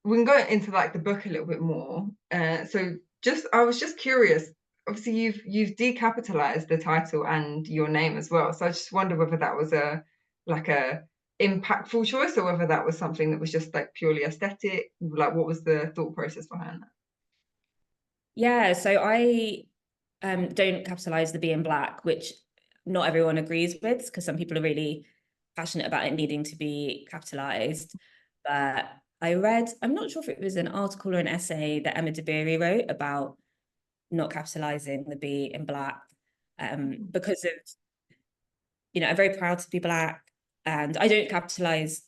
We can go into like the book a little bit more. I was just curious. Obviously, you've decapitalized the title and your name as well. So I just wonder whether that was a impactful choice or whether that was something that was just like purely aesthetic. Like, what was the thought process behind that? Yeah, so I don't capitalize the B in black, which not everyone agrees with, because some people are really passionate about it needing to be capitalized. But I read, I'm not sure if it was an article or an essay that Emma DeBerry wrote about not capitalizing the B in black, because of, I'm very proud to be black, and I don't capitalize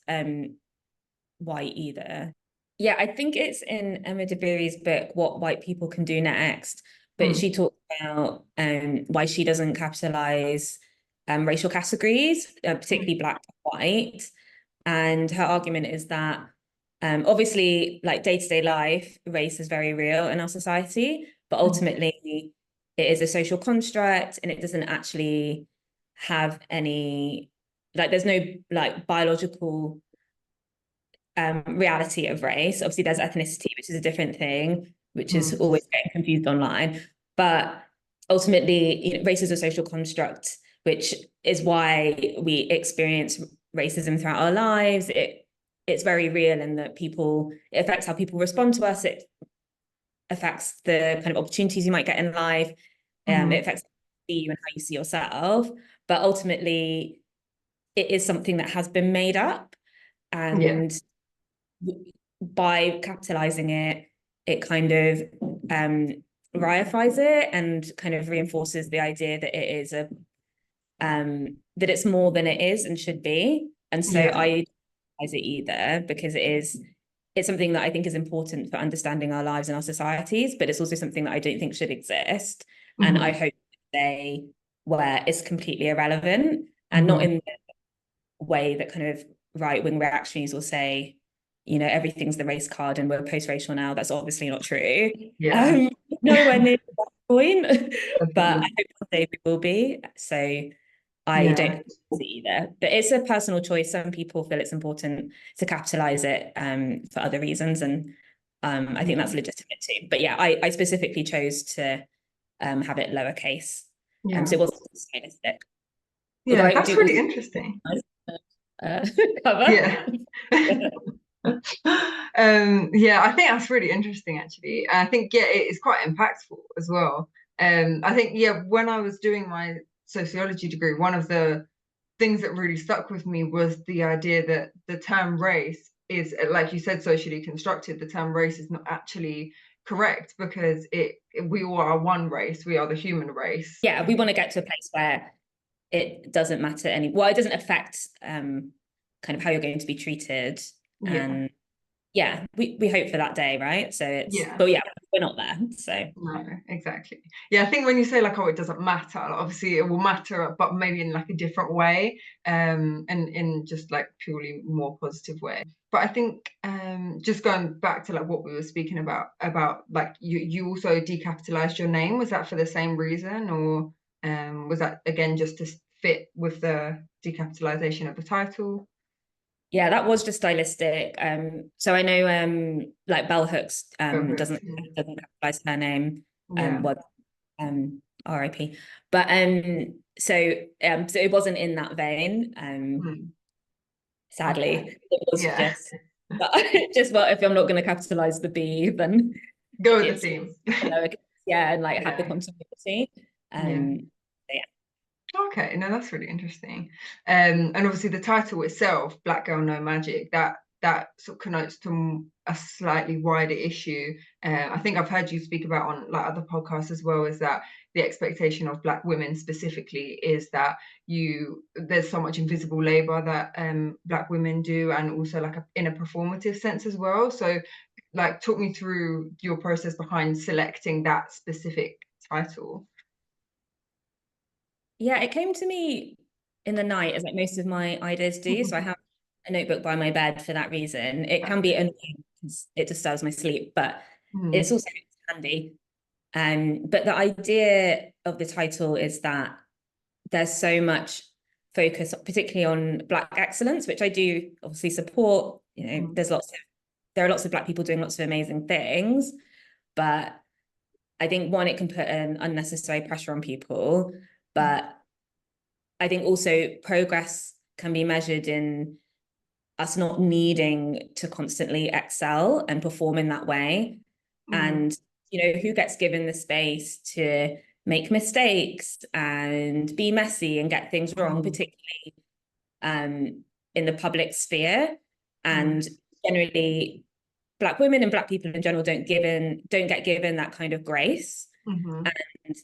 white either. Yeah, I think it's in Emma DeBerry's book, What White People Can Do Next, but Mm. she talks about why she doesn't capitalize racial categories, particularly black and white. And her argument is that obviously, like day-to-day life, race is very real in our society, but ultimately it is a social construct and it doesn't actually have any, like, there's no like biological reality of race. Obviously, there's ethnicity, which is a different thing, which is Mm. always getting confused online. But ultimately, race is a social construct, which is why we experience racism throughout our lives. It's very real, and that it affects how people respond to us. It affects the kind of opportunities you might get in life. It affects you and how you see yourself. But ultimately, it is something that has been made up, Yeah. and by capitalizing it, it kind of reifies it and kind of reinforces the idea that it is that it's more than it is and should be. And so Yeah. I don't capitalize it either, because it's something that I think is important for understanding our lives and our societies, but it's also something that I don't think should exist. And I hope they where it's completely irrelevant, and not in the way that kind of right-wing reactionaries will say, everything's the race card and we're post-racial now. That's obviously not true. Yeah. Nowhere near that point, but I Definitely. hope one day we will be. So I Yeah. don't see either, but it's a personal choice. Some people feel it's important to capitalize it for other reasons, and I think that's legitimate too. But yeah, I specifically chose to have it lowercase, so Yeah. it wasn't stylistic. Although Yeah. I That's do really also interesting. cover. Yeah. I think that's really interesting actually. And I think it is quite impactful as well. I think when I was doing my sociology degree, one of the things that really stuck with me was the idea that the term race is, like you said, socially constructed. The term race is not actually correct because we all are one race. We are the human race. Yeah, we want to get to a place where it doesn't matter it doesn't affect kind of how you're going to be treated. Yeah. And yeah, we hope for that day, right? Yeah. But yeah, we're not there. So No, exactly. Yeah, I think when you say like, oh, it doesn't matter, like, obviously it will matter, but maybe in like a different way, and in just like purely more positive way. But I think just going back to like what we were speaking about like you also decapitalized your name. Was that for the same reason, or was that again just to fit with the decapitalization of the title? yeah, that was just stylistic. So I know like Bell Hooks Perfect. doesn't capitalize her name. Yeah. Well, RIP. But so it wasn't in that vein. Mm. Okay. Sadly, it was Yeah. just, but just, well, if I'm not going to capitalize the B, then Go with the it's theme. yeah, and like have the Yeah. continuity. Yeah. So yeah. Okay, no, that's really interesting. And obviously the title itself, Black Girl No Magic, that sort of connotes to a slightly wider issue. I think I've heard you speak about on like other podcasts as well, is that the expectation of Black women specifically is that there's so much invisible labor that Black women do, and also like in a performative sense as well. So like talk me through your process behind selecting that specific title. Yeah, it came to me in the night, as like most of my ideas do. So I have a notebook by my bed for that reason. It can be annoying because it disturbs my sleep, but it's Mm. also handy. But the idea of the title is that there's so much focus, particularly on Black excellence, which I do obviously support. There's lots of there are lots of Black people doing lots of amazing things, but I think one, it can put an unnecessary pressure on people, but I think also progress can be measured in us not needing to constantly excel and perform in that way. Mm-hmm. And, who gets given the space to make mistakes and be messy and get things wrong, Mm-hmm. particularly in the public sphere. And generally, Black women and Black people in general don't get given that kind of grace. Mm-hmm. And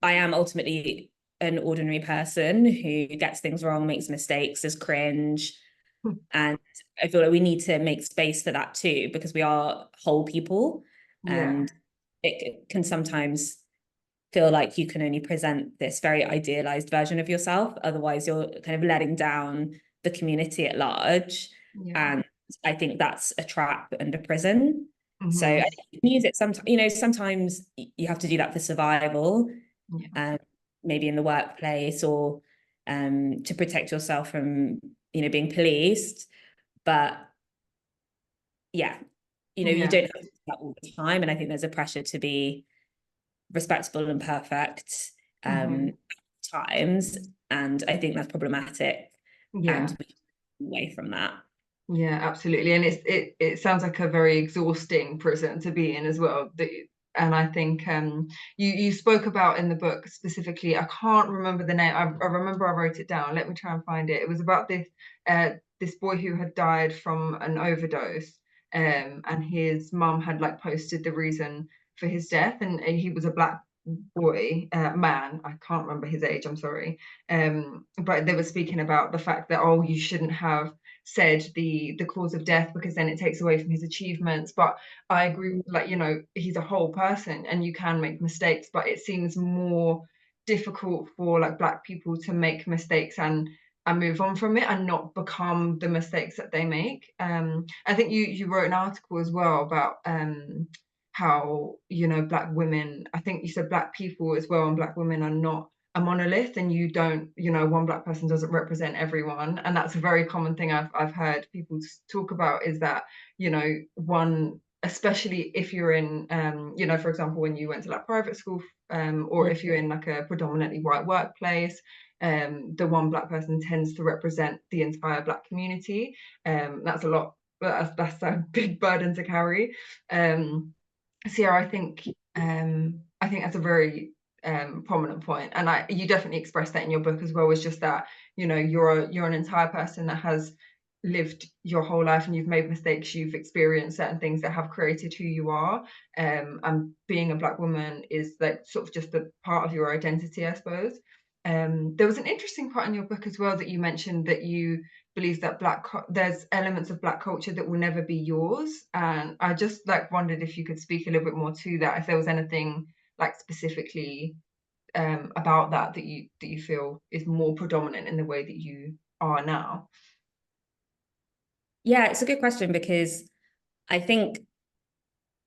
I am ultimately an ordinary person who gets things wrong, makes mistakes, is cringe. And I feel like we need to make space for that too, because we are whole people. Yeah. And it can sometimes feel like you can only present this very idealized version of yourself. Otherwise, you're kind of letting down the community at large. Yeah. And I think that's a trap and a prison. So Mm-hmm. I think you can use it sometimes, sometimes you have to do that for survival, Yeah. um, maybe in the workplace, or to protect yourself from, being policed. But yeah, you Yeah. don't have to do that all the time. And I think there's a pressure to be respectable and perfect Mm-hmm. times. And I think that's problematic. And Yeah. we can move away from that. Yeah, absolutely. And it sounds like a very exhausting prison to be in as well. And I think you spoke about in the book specifically, I can't remember the name. I remember I wrote it down. Let me try and find it. It was about this boy who had died from an overdose. And his mum had like posted the reason for his death, and he was a Black boy, man. I can't remember his age, I'm sorry. But they were speaking about the fact that, oh, you shouldn't have said the cause of death because then it takes away from his achievements. But I agree with, like, he's a whole person and you can make mistakes, but it seems more difficult for like Black people to make mistakes and move on from it and not become the mistakes that they make. I think you wrote an article as well about how Black women, I think you said Black people as well, and Black women are not a monolith, and you don't, one Black person doesn't represent everyone. And that's a very common thing I've heard people talk about, is that one, especially if you're in for example, when you went to like private school, or if you're in like a predominantly white workplace, the one Black person tends to represent the entire Black community. That's a lot, that's a big burden to carry. So yeah, I think that's a very prominent point, and you definitely expressed that in your book as well. Was just that you're an entire person that has lived your whole life, and you've made mistakes, you've experienced certain things that have created who you are, and being a Black woman is like sort of just a part of your identity, I suppose. There was an interesting part in your book as well that you mentioned, that you believe that there's elements of Black culture that will never be yours, and I just like wondered if you could speak a little bit more to that, if there was anything like specifically about that you feel is more predominant in the way that you are now. Yeah, it's a good question, because I think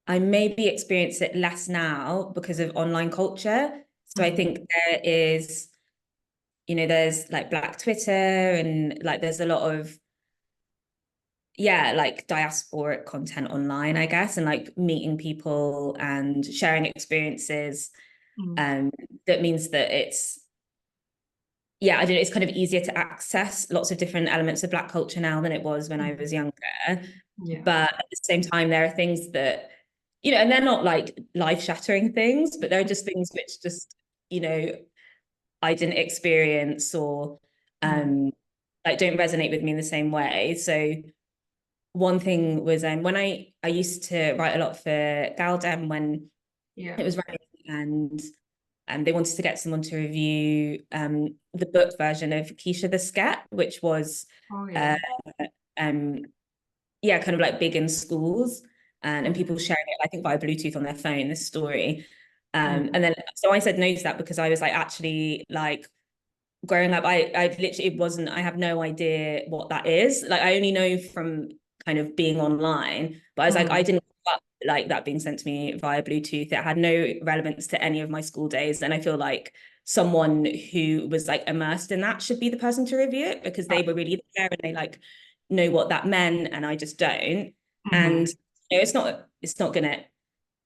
I maybe experience it less now because of online culture. So I Mm-hmm. think there's like Black Twitter, and like there's a lot of, yeah, like diasporic content online, I guess, and like meeting people and sharing experiences. Um, that means that I don't know, it's kind of easier to access lots of different elements of Black culture now than it was when I was younger. Yeah. But at the same time, there are things that, and they're not like life-shattering things, but they're just things which just, I didn't experience, or like don't resonate with me in the same way. So one thing was when I used to write a lot for Galdem when Yeah. it was running, and they wanted to get someone to review the book version of Keisha the Scat, which was Oh uh, yeah. um kind of like big in schools, and people sharing it, I think, via Bluetooth on their phone, this story. And then so I said no to that, because I was like, actually, like, growing up, I literally, it wasn't, I have no idea what that is. Like, I only know from kind of being online, but I was like, I didn't like that being sent to me via Bluetooth. It had no relevance to any of my school days. And I feel like someone who was like immersed in that should be the person to review it, because they were really there and they like know what that meant, and I just don't. And it's not going to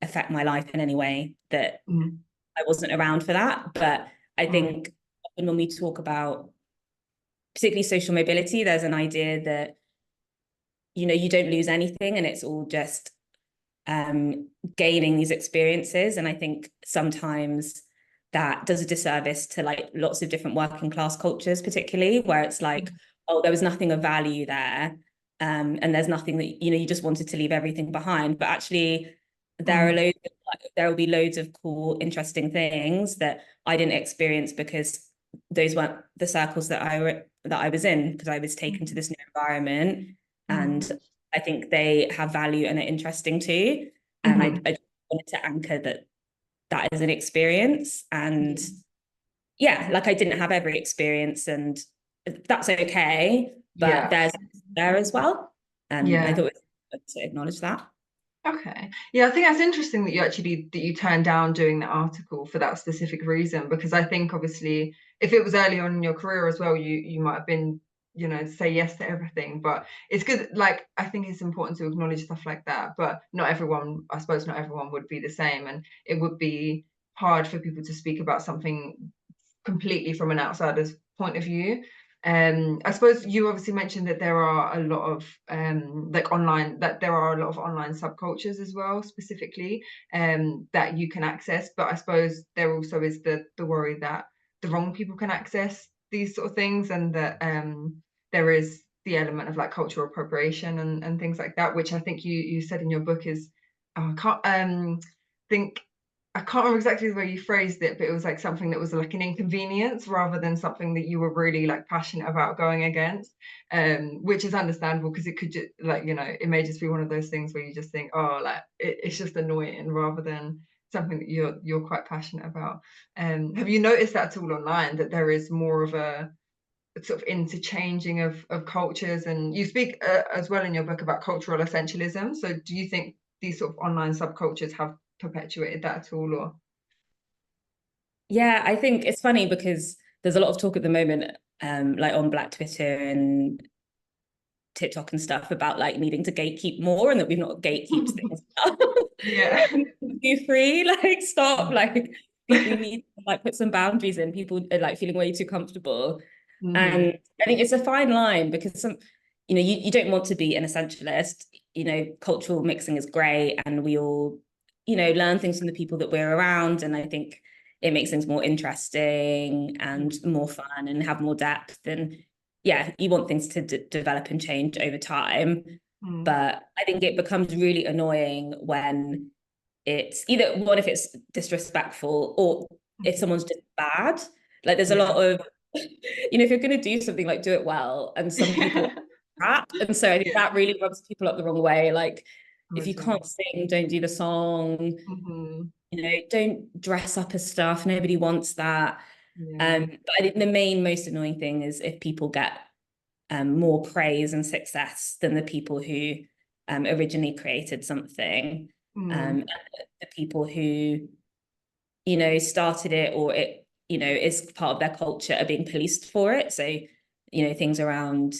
affect my life in any way that mm, I wasn't around for that. But I mm, think when we talk about particularly social mobility, there's an idea that, you don't lose anything and it's all just gaining these experiences. And I think sometimes that does a disservice to like lots of different working class cultures, particularly where it's like, oh, there was nothing of value there. And there's nothing that, you just wanted to leave everything behind. But actually, mm, there will be loads of cool, interesting things that I didn't experience because those weren't the circles that I was in, because I was taken to mm, this new environment. And mm, I think they have value and are interesting too. And mm, I wanted to anchor that is an experience. And yeah, yeah, like I didn't have every experience, and that's okay, but yeah, there's there as well. And I yeah. thought it was good to acknowledge that. Okay. Yeah, I think that's interesting that you turned down doing the article for that specific reason, because I think obviously if it was early on in your career as well, you might have been, say yes to everything. But it's good, like I think it's important to acknowledge stuff like that. But not everyone, I suppose not everyone would be the same. And it would be hard for people to speak about something completely from an outsider's point of view. I suppose you obviously mentioned that there are a lot of there are a lot of online subcultures as well, specifically that you can access. But I suppose there also is the worry that the wrong people can access these sort of things, and that there is the element of like cultural appropriation and things like that, which I think you said in your book is I can't think I can't remember exactly the way you phrased it, but it was like something that was like an inconvenience rather than something that you were really like passionate about going against, which is understandable because it could just like, it may just be one of those things where you just think, oh, like it's just annoying rather than something that you're quite passionate about. Have you noticed that at all online, that there is more of a sort of interchanging of cultures? And you speak as well in your book about cultural essentialism. So do you think these sort of online subcultures have perpetuated that at all, or? Yeah, I think it's funny because there's a lot of talk at the moment, like on Black Twitter and TikTok and stuff, about like needing to gatekeep more, and that we've not gatekeeped things Yeah. be free. Like stop, like we need to like put some boundaries in. People are like feeling way too comfortable. Hmm. And I think it's a fine line because you don't want to be an essentialist. Cultural mixing is great, and we all, learn things from the people that we're around. And I think it makes things more interesting and more fun and have more depth. And yeah, you want things to develop and change over time. Mm. But I think it becomes really annoying when it's either one, if it's disrespectful, or if someone's just bad. Like there's a Yeah. lot of, if you're going to do something, like do it well. And some people rap. And so I think Yeah. that really rubs people up the wrong way. Like if you Totally. can't sing, don't do the song, Hmm. don't dress up as stuff. Nobody wants that. Yeah. But I think the most annoying thing is if people get more praise and success than the people who originally created something. Mm. The people who, started it, or it, is part of their culture, are being policed for it. So, things around,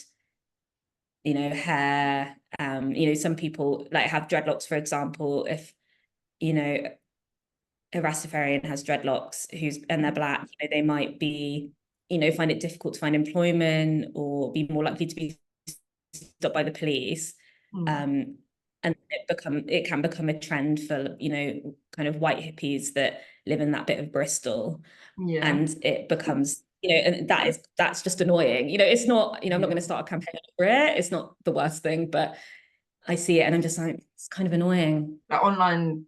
hair, some people like have dreadlocks, for example. If, you know, a Rastafarian has dreadlocks and they're Black, they might be, find it difficult to find employment or be more likely to be stopped by the police. Mm. Um, and it can become a trend for, kind of white hippies that live in that bit of Bristol. Yeah. And it becomes, and that's just annoying. It's not, I'm not Yeah. going to start a campaign for it. It's not the worst thing, but I see it and I'm just like, it's kind of annoying. Like online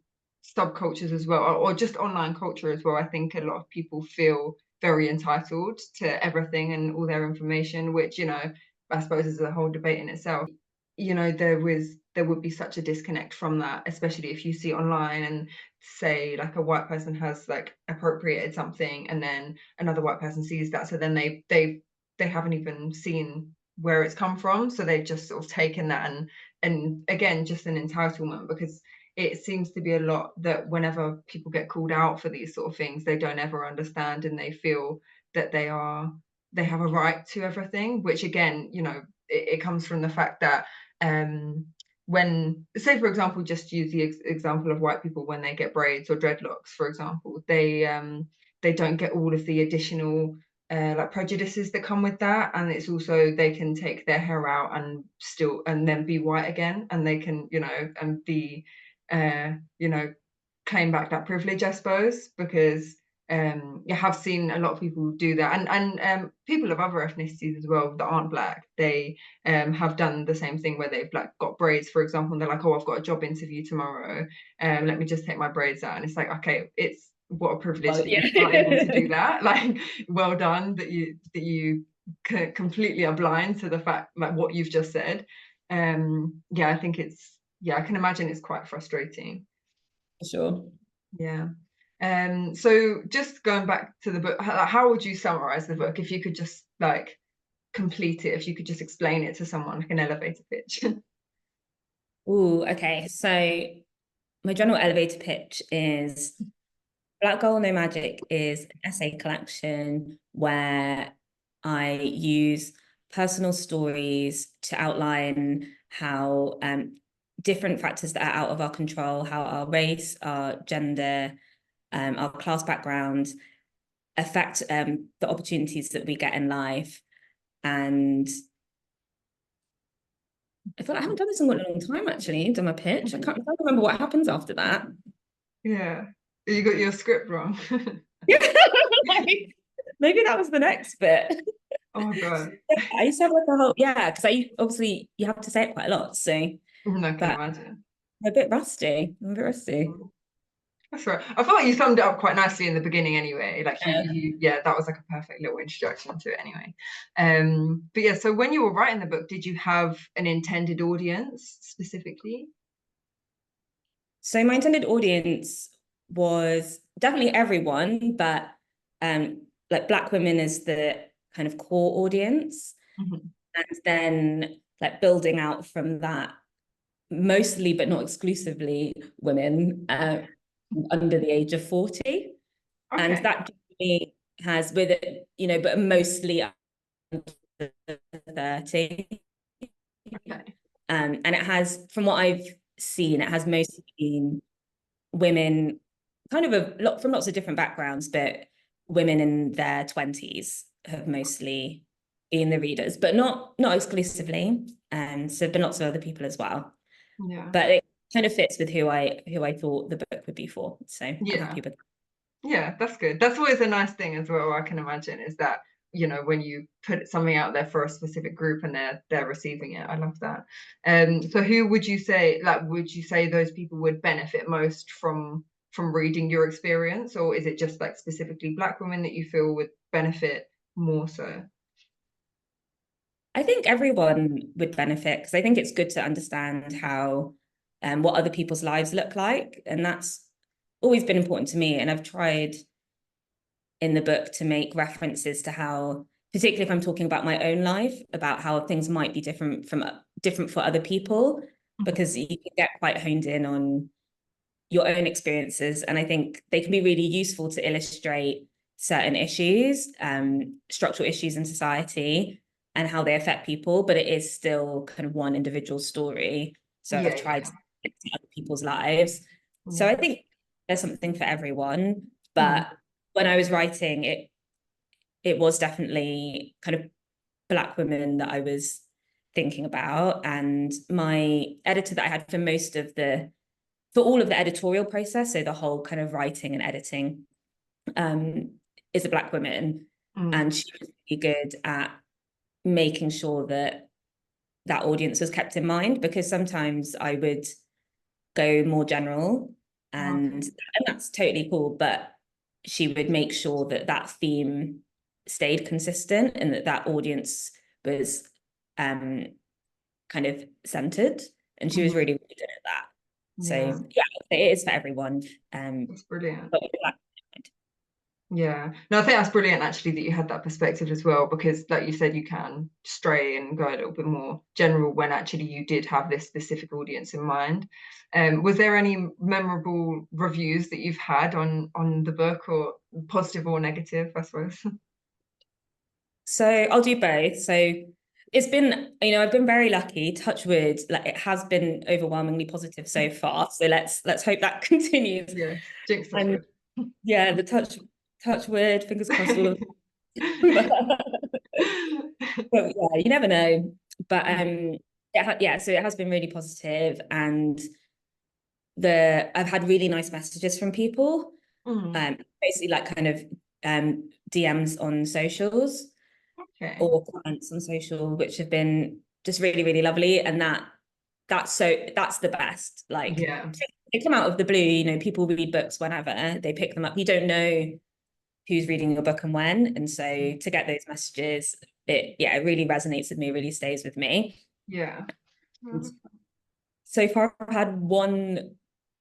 subcultures as well, or just online culture as well. I think a lot of people feel very entitled to everything and all their information, which, I suppose is a whole debate in itself. There would be such a disconnect from that, especially if you see online and say like a white person has like appropriated something and then another white person sees that. So then they haven't even seen where it's come from. So they've just sort of taken that and again, just an entitlement, because it seems to be a lot that whenever people get called out for these sort of things, they don't ever understand and they feel that they have a right to everything, which again, it comes from the fact that um when, say for example, just use the example of white people when they get braids or dreadlocks, for example, they don't get all of the additional like prejudices that come with that, and it's also they can take their hair out and still and then be white again, and they can, you know, and be you know, claim back that privilege, I suppose, because you have seen a lot of people do that, and people of other ethnicities as well that aren't black, they have done the same thing where they've like got braids, for example, and they're like, oh, I've got a job interview tomorrow, let me just take my braids out, and it's like, okay, it's what a privilege Well, that yeah. you are able to do that. Like, well done that you completely are blind to the fact, like what you've just said. Yeah, I think it's, yeah, I can imagine it's quite frustrating. For sure. Yeah. So just going back to the book, how would you summarize the book if you could just like complete it, if you could just explain it to someone like an elevator pitch? Ooh, okay. So my general elevator pitch is Black Girl No Magic is an essay collection where I use personal stories to outline how different factors that are out of our control, how our race, our gender, our class background affect the opportunities that we get in life. And I feel like I haven't done this in a long time, actually, done my pitch. I can't remember what happens after that. Yeah. You got your script wrong. Maybe that was the next bit. Oh my God. I used to have like a whole, yeah, because I obviously you have to say it quite a lot. So, I can but imagine. I'm a bit rusty. I'm a bit rusty. That's right. I feel like you summed it up quite nicely in the beginning anyway. Like Yeah. yeah, that was like a perfect little introduction to it anyway. But yeah, so when you were writing the book, did you have an intended audience specifically? So my intended audience was definitely everyone, but like Black women is the kind of core audience. Mhm. And then like building out from that, mostly but not exclusively women under the age of 40. And Okay. that definitely has with it, you know, but mostly under 30. Okay. And it has, from what I've seen, it has mostly been women, kind of a lot from lots of different backgrounds, but women in their 20s have mostly been the readers, but not exclusively. And so been lots of other people as well. Yeah. But it kind of fits with who I thought the book would be for. So I'm Yeah. happy with that. Yeah, that's good. That's always a nice thing as well, I can imagine, is that, you know, when you put something out there for a specific group and they're receiving it. I love that. So who would you say, like, would you say those people would benefit most from reading your experience, or is it just like specifically Black women that you feel would benefit more so? I think everyone would benefit because I think it's good to understand how what other people's lives look like. And that's always been important to me. And I've tried in the book to make references to how, particularly if I'm talking about my own life, about how things might be different for other people, Mhm. because you can get quite honed in on your own experiences. And I think they can be really useful to illustrate certain issues, structural issues in society and how they affect people, but it is still kind of one individual story. So Yeah, I've tried yeah, to look at other people's lives. So yeah. I think there's something for everyone. Mm. But when I was writing, it was definitely kind of Black women that I was thinking about. And my editor that I had for all of the editorial process, so the whole kind of writing and editing, um, is a Black woman. Mm. And she was really good at making sure that that audience was kept in mind, because sometimes I would go more general Okay. and that's totally cool, but she would make sure that that theme stayed consistent and that that audience was um, kind of centered, and she was Mhm. really, really good at that. So Yeah, yeah, it is for everyone. that's brilliant. But Yeah, no, I think that's brilliant actually that you had that perspective as well, because like you said, you can stray and go a little bit more general when actually you did have this specific audience in mind. Was there any memorable reviews that you've had on the book, or positive or negative, I suppose? so I'll do both. So it's been, I've been very lucky, touch wood, like it has been overwhelmingly positive so far. So let's hope that continues. Yeah, jinx touch And wood. yeah, the touch wood, fingers crossed, all of but yeah, you never know. But yeah, so it has been really positive, and I've had really nice messages from people, Mm, basically like kind of DMs on socials okay. or comments on social, which have been just really, really lovely. And that's the best. Like Yeah. they come out of the blue, people read books whenever they pick them up. You don't know who's reading your book and when. And so to get those messages, it really resonates with me, really stays with me. Yeah. And so far I've had one,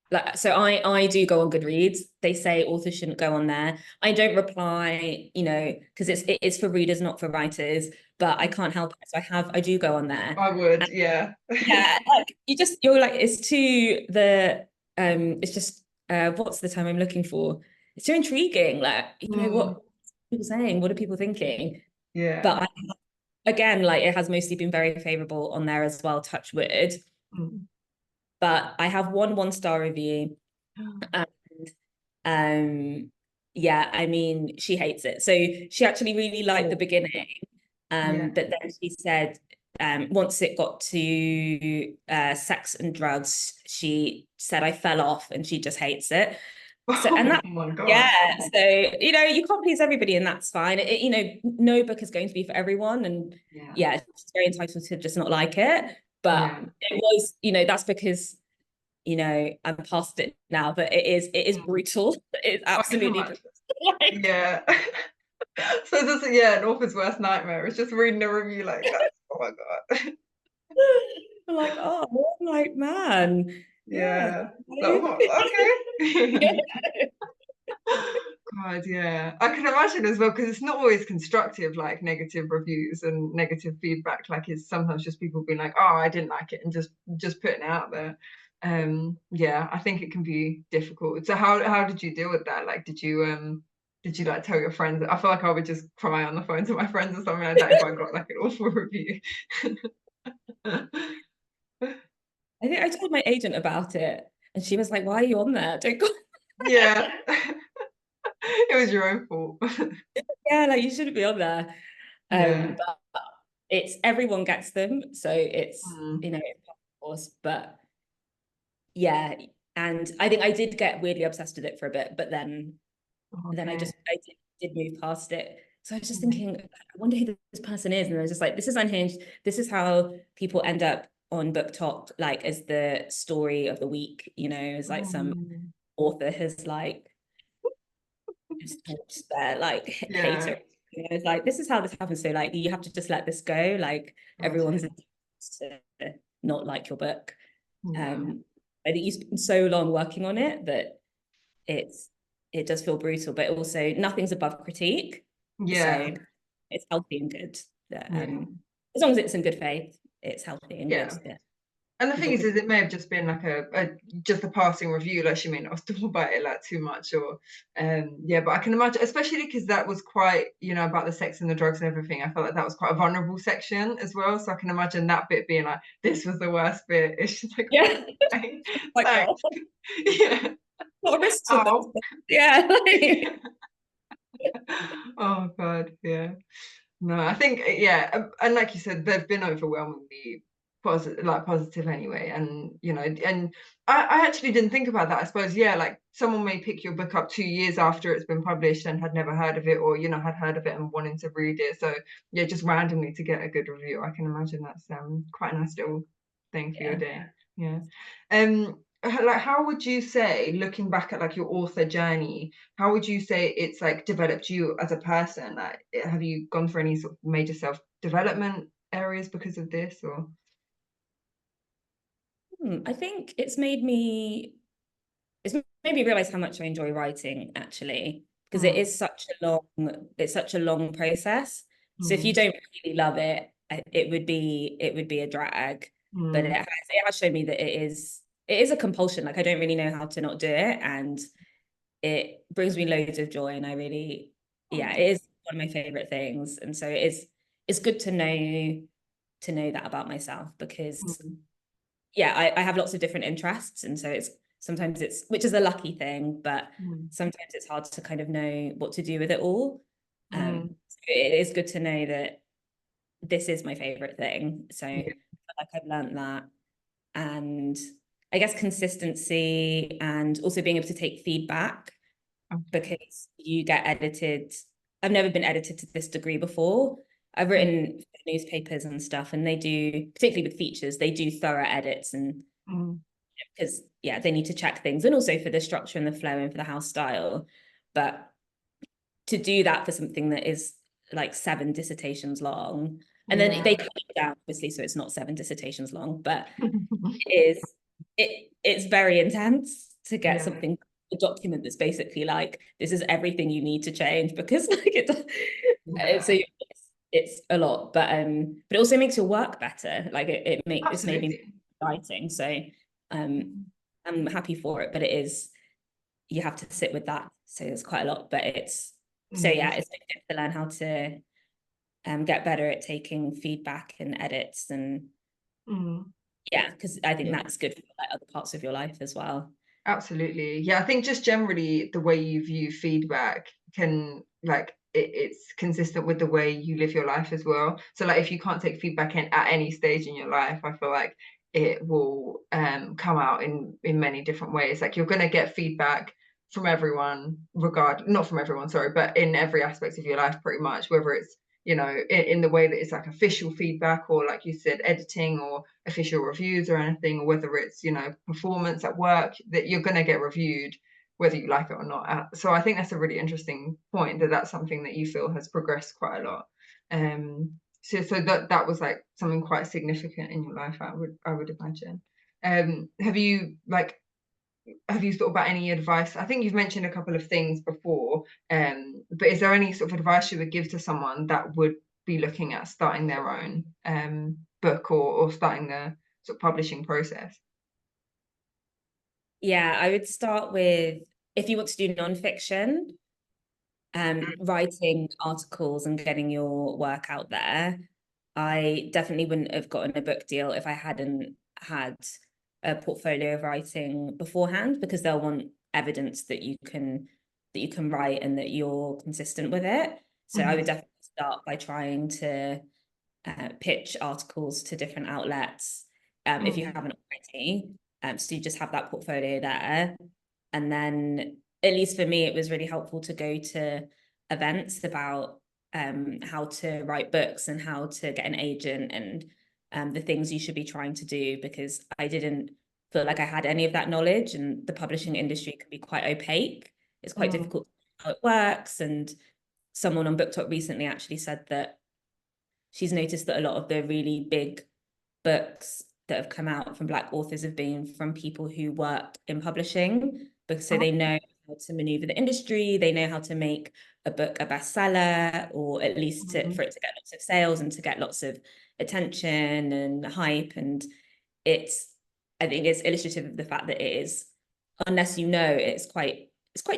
like, so I do go on Goodreads. They say authors shouldn't go on there. I don't reply, because it is for readers, not for writers, but I can't help it. So I do go on there. I would, And yeah. yeah, like you're like, it's just what's the term I'm looking for? It's too intriguing. Like, what Mm, are people saying? What are people thinking? yeah. But again, like it has mostly been very favorable on there as well, touch wood. Mm. But I have one-star review. And yeah, I mean, she hates it. So she actually really liked the Oh, beginning. yeah. But then she said, once it got to sex and drugs, she said I fell off and she just hates it. So, and Oh that, my God. yeah, so, you can't please everybody, and that's fine. No book is going to be for everyone. And Yeah. yeah, she's very entitled to just not like it. But Yeah. it was, that's because I'm past it now, but it is Mm. brutal. It's I can absolutely imagine. brutal. Like, Yeah. So this, yeah, an author's worst nightmare. It's just reading a review like that. Oh my God. I'm like, oh, I'm like, man, yeah. Yeah. Okay. Yeah. God, yeah. I can imagine as well, because it's not always constructive, like negative reviews and negative feedback. Like it's sometimes just people being like, oh, I didn't like it, and just putting it out there. Yeah, I think it can be difficult. So how did you deal with that? Like did you like tell your friends? I feel like I would just cry on the phone to my friends or something like that if I got like an awful review. I think I told my agent about it, and she was like, "Why are you on there? Don't go." Yeah. It was your own fault. Yeah, like you shouldn't be on there. Yeah. But it's everyone gets them, so it's Mm, it's of course, but yeah, and I think I did get weirdly obsessed with it for a bit, but then okay. I did move past it. So I was just Mm. thinking, I wonder who this person is. And I was just like, this is unhinged. This is how people end up on book top, like as the story of the week, as like some Mm. author has like just touched their like Yeah. hater. It's like, this is how this happens. So like you have to just let this go. Like God, everyone's yeah. entitled to not like your book. Yeah. Um, I think you spend so long working on it that it's it does feel brutal, but also nothing's above critique. Yeah. So it's healthy and good. Yeah. As long as it's in good faith, it's healthy and good. Yeah. Yeah. And the thing People is, critique. it may have just been like a just a passing review, like she may not have thought about it like too much, or yeah. But I can imagine, especially because that was quite, about the sex and the drugs and everything. I felt like that was quite a vulnerable section as well. So I can imagine that bit being like, this was the worst bit. It's just like, Yeah. okay, Like, thanks. oh, Yeah. what a risk to Oh. this. Yeah. Oh God, yeah. No, I think yeah, and like you said, they've been overwhelmingly positive anyway. And and I actually didn't think about that. I suppose, yeah, like someone may pick your book up 2 years after it's been published and had never heard of it, or had heard of it and wanting to read it. So yeah, just randomly to get a good review, I can imagine that's quite a nice little thing for your Yeah. day. Yeah. Like how would you say, looking back at like your author journey, how would you say it's like developed you as a person? Like, have you gone for any sort of major self-development areas because of this, or? I think it's made me realize how much I enjoy writing, actually, because it Mm, is such a long process. So if you mm, don't really love it, it would be a drag. But it mm. has shown me that it is a compulsion. Like I don't really know how to not do it, and it brings me loads of joy. And yeah, Oh, it is one of my favorite things. And so it's good to know. to know that about myself, because Mm. yeah, I have lots of different interests, and so sometimes it's, which is a lucky thing, but Mm. sometimes it's hard to kind of know what to do with it all. Mm. So it is good to know that this is my favorite thing. So I Yeah. feel like I've learned that. And I guess consistency, and also being able to take feedback, Okay. because you get edited. I've never been edited to this degree before. I've Mm. written newspapers and stuff, and they do, particularly with features, they do thorough edits, and Mm. because yeah, they need to check things, and also for the structure and the flow and for the house style. But to do that for something that is like 7 dissertations long, and then Yeah. they cut it down obviously so it's not 7 dissertations long, but it is, it's very intense to get Yeah. something, a document that's basically like, this is everything you need to change, because like so Yeah. it's a lot, but it also makes your work better. Like it's made me Absolutely. writing, so um I'm happy for it, but it is, you have to sit with that, so it's quite a lot, but it's, so yeah, Mm. it's good to learn how to get better at taking feedback and edits, and Mm. yeah, because I think Yeah. that's good for like other parts of your life as well. Absolutely. Yeah, I think just generally the way you view feedback can like it's consistent with the way you live your life as well. So like if you can't take feedback in at any stage in your life, I feel like it will come out in many different ways. Like you're gonna get feedback from everyone, not from everyone, sorry, but in every aspect of your life pretty much, whether it's in the way that it's like official feedback, or like you said, editing, or official reviews or anything, or whether it's performance at work, that you're going to get reviewed whether you like it or not. So I think that's a really interesting point, that that's something that you feel has progressed quite a lot. So that was like something quite significant in your life, I would imagine. Have you thought about any advice? I think you've mentioned a couple of things before, but is there any sort of advice you would give to someone that would be looking at starting their own book, or starting the sort of publishing process? Yeah, I would start with, if you want to do nonfiction, writing articles and getting your work out there. I definitely wouldn't have gotten a book deal if I hadn't had a portfolio of writing beforehand, because they'll want evidence that you can write and that you're consistent with it. So I would Mhm. definitely start by trying to pitch articles to different outlets, if you Mm. haven't already. So you just have that portfolio there. And then, at least for me, it was really helpful to go to events about how to write books and how to get an agent, and the things you should be trying to do, because I didn't feel like I had any of that knowledge, and the publishing industry can be quite opaque. It's quite Mm. difficult to know how it works. And someone on Book Talk recently actually said that she's noticed that a lot of the really big books that have come out from Black authors have been from people who work in publishing, because so they Okay. know how to maneuver the industry, they know how to make a book a bestseller, or at least for Mm. it to get lots of sales and to get lots of attention and hype. And it's, I think it's illustrative of the fact that it is, unless you know, it's quite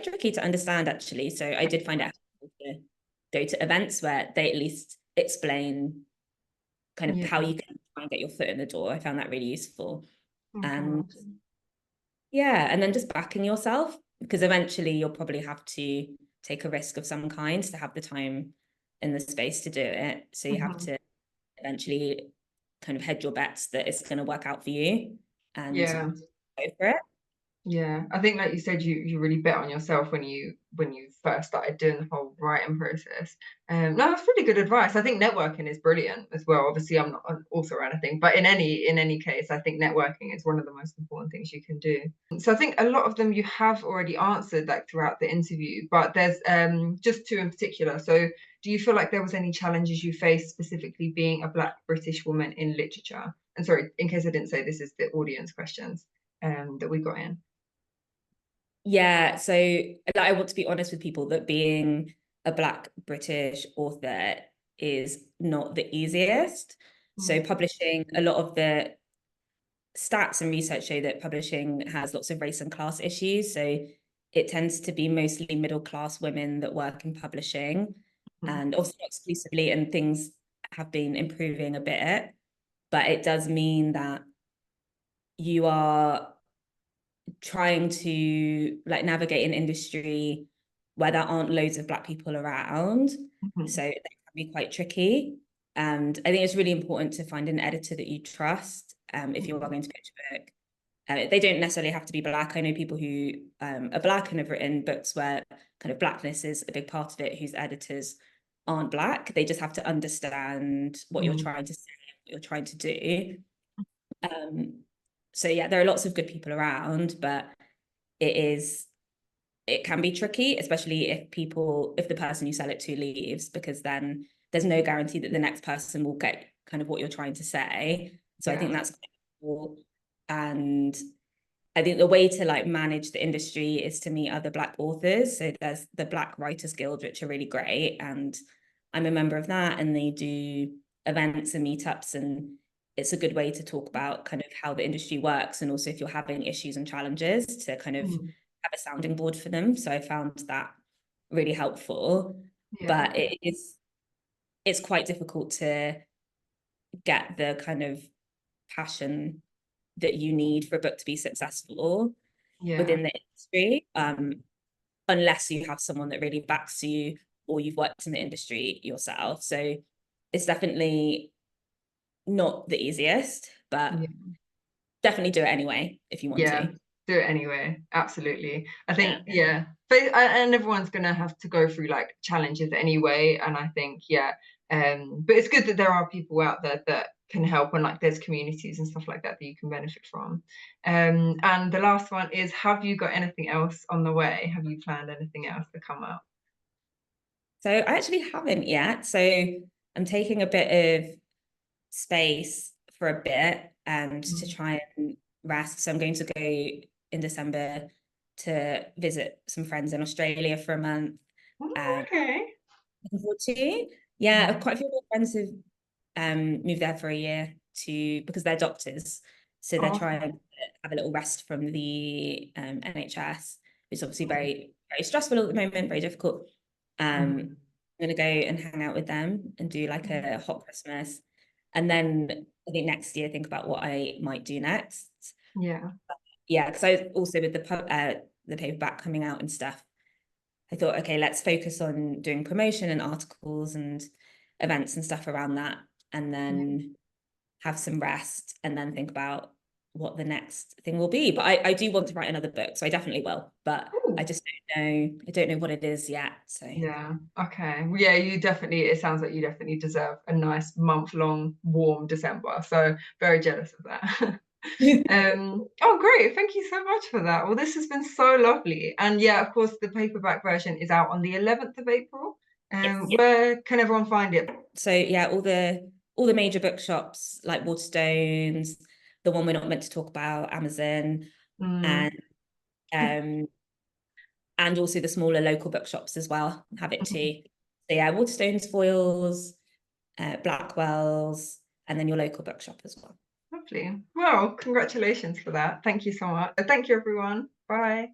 tricky to understand actually. So I did find it helpful to go to events where they at least explain kind of how Yeah. you can try and get your foot in the door. I found that really useful. I can And imagine. yeah, and then just backing yourself, because eventually you'll probably have to take a risk of some kind to have the time and the space to do it. So you have Mhm. to eventually kind of hedge your bets that it's going to work out for you, and Yeah. go for it. Yeah, I think like you said, you really bet on yourself when you first started doing the whole writing process. No, that's really good advice. I think networking is brilliant as well. Obviously, I'm not an author or anything, but in any case, I think networking is one of the most important things you can do. So I think a lot of them you have already answered like throughout the interview, but there's just two in particular. So do you feel like there was any challenges you faced specifically being a Black British woman in literature? And sorry, in case I didn't say, this is the audience questions that we got in. Yeah, so like, I want to be honest with people that being a Black British author is not the easiest. So Mm. publishing, a lot of the stats and research show that publishing has lots of race and class issues. So it tends to be mostly middle class women that work in publishing, Mm. and also not exclusively, and things have been improving a bit. but it does mean that you are trying to like navigate an industry where there aren't loads of Black people around. So that can be quite tricky. And I think it's really important to find an editor that you trust if you are going to pitch a book. They don't necessarily have to be Black. I know people who are Black and have written books where kind of Blackness is a big part of it, whose editors aren't Black. They just have to understand what you're trying to say, what you're trying to do. So yeah, there are lots of good people around, but it can be tricky, especially if the person you sell it to leaves, because then there's no guarantee that the next person will get kind of what you're trying to say. So I think that's cool. And I think the way to like manage the industry is to meet other Black authors. So there's the Black Writers Guild, which are really great, and I'm a member of that, and they do events and meetups, and it's a good way to talk about kind of how the industry works, and also if you're having issues and challenges to kind of have a sounding board for them. So I found that really helpful. But it's quite difficult to get the kind of passion that you need for a book to be successful within the industry, unless you have someone that really backs you or you've worked in the industry yourself. So it's definitely not the easiest, but definitely do it anyway if you want to. Do it anyway. Absolutely. I think, but and everyone's gonna have to go through like challenges anyway. And I think, but it's good that there are people out there that can help, and like there's communities and stuff like that that you can benefit from. And the last one is, have you got anything else on the way? Have you planned anything else to come up? So I actually haven't yet. So I'm taking a bit of space for a bit and to try and rest. So I'm going to go in December to visit some friends in Australia for a month. Okay. Looking forward to. Yeah, quite a few of my friends have moved there for a year because they're doctors. So they're trying to have a little rest from the NHS. It's obviously very, very stressful at the moment, very difficult. I'm going to go and hang out with them and do like a hot Christmas. And then I think next year, think about what I might do next. Yeah, because I also with the paperback coming out and stuff, I thought, okay, let's focus on doing promotion and articles and events and stuff around that, and then have some rest, and then think about what the next thing will be. But I do want to write another book, so I definitely will. But I just don't know. I don't know what it is yet. So okay. Yeah, you definitely. It sounds like you definitely deserve a nice month-long warm December. So very jealous of that. Oh great, thank you so much for that. Well, this has been so lovely. And yeah, of course the paperback version is out on the 11th of April. Where can everyone find it? So yeah, all the major bookshops like Waterstones, the one we're not meant to talk about, Amazon, and also the smaller local bookshops as well have it too. So yeah, Waterstones, Foyles, Blackwell's, and then your local bookshop as well. Lovely. Well, congratulations for that. Thank you so much. Thank you, everyone. Bye.